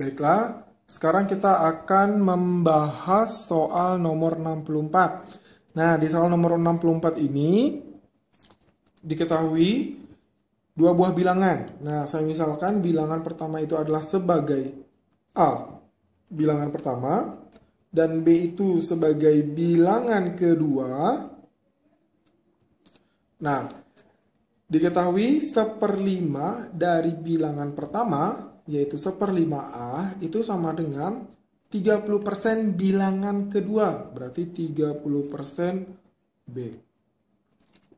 Baiklah, sekarang kita akan membahas soal nomor 64. Nah, di soal nomor 64 ini diketahui dua buah bilangan. Nah, saya misalkan bilangan pertama itu adalah sebagai A, bilangan pertama, dan B itu sebagai bilangan kedua. Nah, diketahui 1/5 dari bilangan pertama, yaitu 1/5 A, itu sama dengan 30% bilangan kedua, berarti 30% B.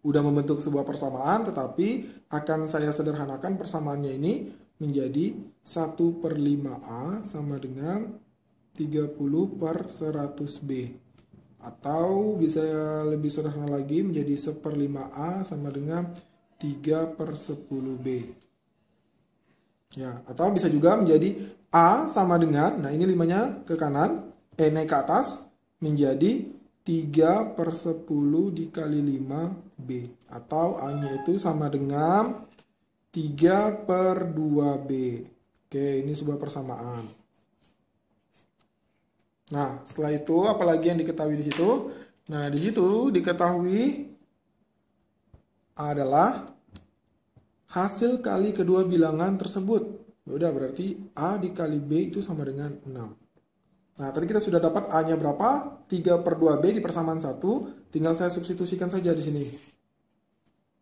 Udah membentuk sebuah persamaan, tetapi akan saya sederhanakan persamaannya ini menjadi 1/5A sama dengan 30/100B. Atau bisa lebih sederhana lagi menjadi 1/5A sama dengan 3/10B. Ya, atau bisa juga menjadi A sama dengan, nah ini 5-nya ke kanan, naik ke atas, menjadi 3/10 dikali 5B. Atau A-nya itu sama dengan 3/2B. Oke, ini sebuah persamaan. Nah, setelah itu apalagi yang diketahui di situ? Nah, di situ diketahui adalah hasil kali kedua bilangan tersebut. Udah, berarti A dikali B itu sama dengan 6. Nah, tadi kita sudah dapat A-nya berapa? 3/2B di persamaan 1. Tinggal saya substitusikan saja di sini.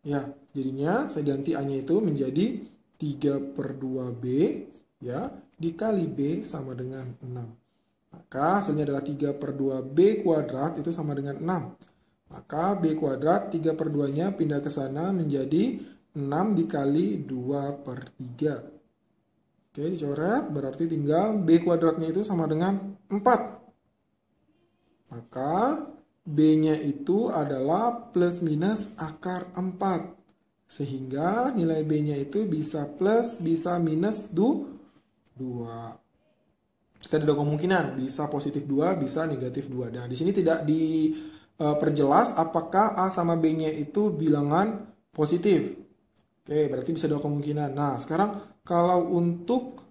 Ya, jadinya saya ganti A-nya itu menjadi 3/2B ya, dikali B sama dengan 6. Maka hasilnya adalah 3/2B kuadrat itu sama dengan 6. Maka B kuadrat 3/2-nya pindah ke sana menjadi 6 dikali 2/3. Oke, dicoret, berarti tinggal B kuadratnya itu sama dengan 4. Maka B-nya itu adalah plus minus akar 4. Sehingga nilai B-nya itu bisa plus, bisa minus 2. Kita ada kemungkinan, bisa positif 2, bisa negatif 2. Nah, di sini tidak diperjelas apakah A sama B-nya itu bilangan positif. Oke, berarti bisa 2 kemungkinan. Nah, sekarang kalau untuk,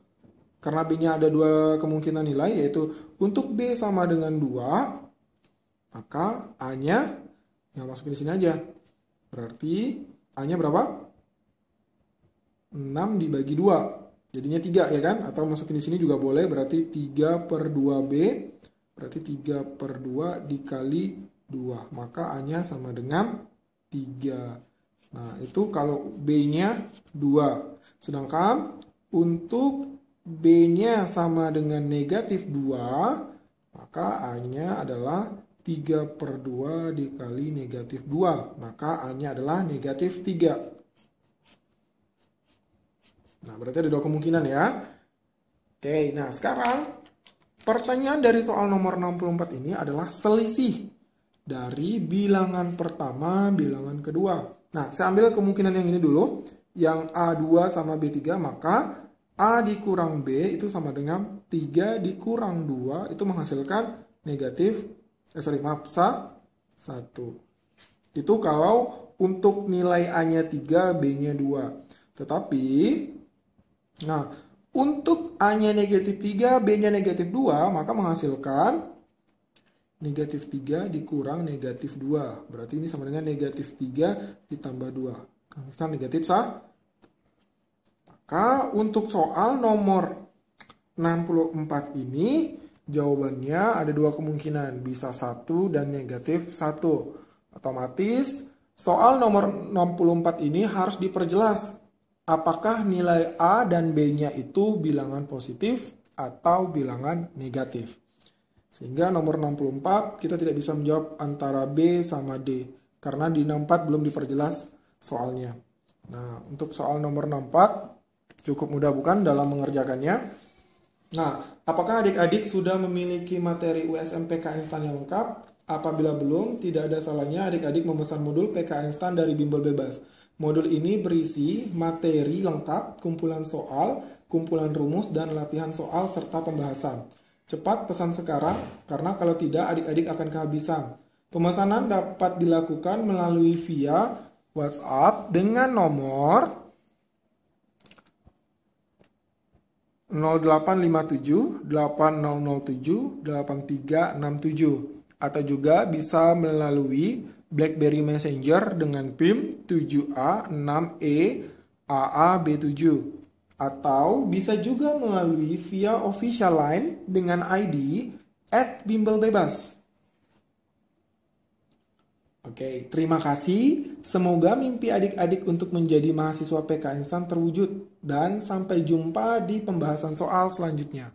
karena B-nya ada 2 kemungkinan nilai, yaitu untuk B sama dengan 2, maka A-nya yang masukin di sini aja. Berarti A-nya berapa? 6 dibagi 2. Jadinya 3 ya kan? Atau masukin di sini juga boleh, berarti 3/2B, berarti 3/2 dikali 2. Maka A-nya sama dengan 3. Nah, itu kalau B-nya 2. Sedangkan untuk B-nya sama dengan negatif 2, maka A-nya adalah 3/2 dikali negatif 2. Maka A-nya adalah negatif 3. Nah, berarti ada 2 kemungkinan ya. Oke, nah sekarang pertanyaan dari soal nomor 64 ini adalah selisih dari bilangan pertama, bilangan kedua. Nah, saya ambil kemungkinan yang ini dulu. Yang A2 sama B3, maka A dikurang B itu sama dengan 3 dikurang 2, itu menghasilkan negatif, 1. Itu kalau untuk nilai A-nya 3, B-nya 2. Tetapi, nah, untuk A-nya negatif 3, B-nya negatif 2, maka menghasilkan negatif 3 dikurang negatif 2. Berarti ini sama dengan negatif 3 ditambah 2. Kan negatif 1. Maka untuk soal nomor 64 ini, jawabannya ada 2 kemungkinan. Bisa 1 dan negatif 1. Otomatis soal nomor 64 ini harus diperjelas. Apakah nilai A dan B-nya itu bilangan positif atau bilangan negatif. Sehingga nomor 64 kita tidak bisa menjawab antara B sama D. Karena di 64 belum diperjelas soalnya. Nah, untuk soal nomor 64 cukup mudah bukan dalam mengerjakannya. Nah, apakah adik-adik sudah memiliki materi USM PK Instan yang lengkap? Apabila belum, tidak ada salahnya adik-adik memesan modul PK Instan dari Bimbel Bebas. Modul ini berisi materi lengkap, kumpulan soal, kumpulan rumus, dan latihan soal serta pembahasan. Cepat pesan sekarang, karena kalau tidak adik-adik akan kehabisan. Pemesanan dapat dilakukan melalui via WhatsApp dengan nomor 0857 8007 8367 atau juga bisa melalui BlackBerry Messenger dengan PIN 7A6E AAB7 atau bisa juga melalui via official line dengan ID @bimbelbebas. Oke, terima kasih. Semoga mimpi adik-adik untuk menjadi mahasiswa PK Instan terwujud. Dan sampai jumpa di pembahasan soal selanjutnya.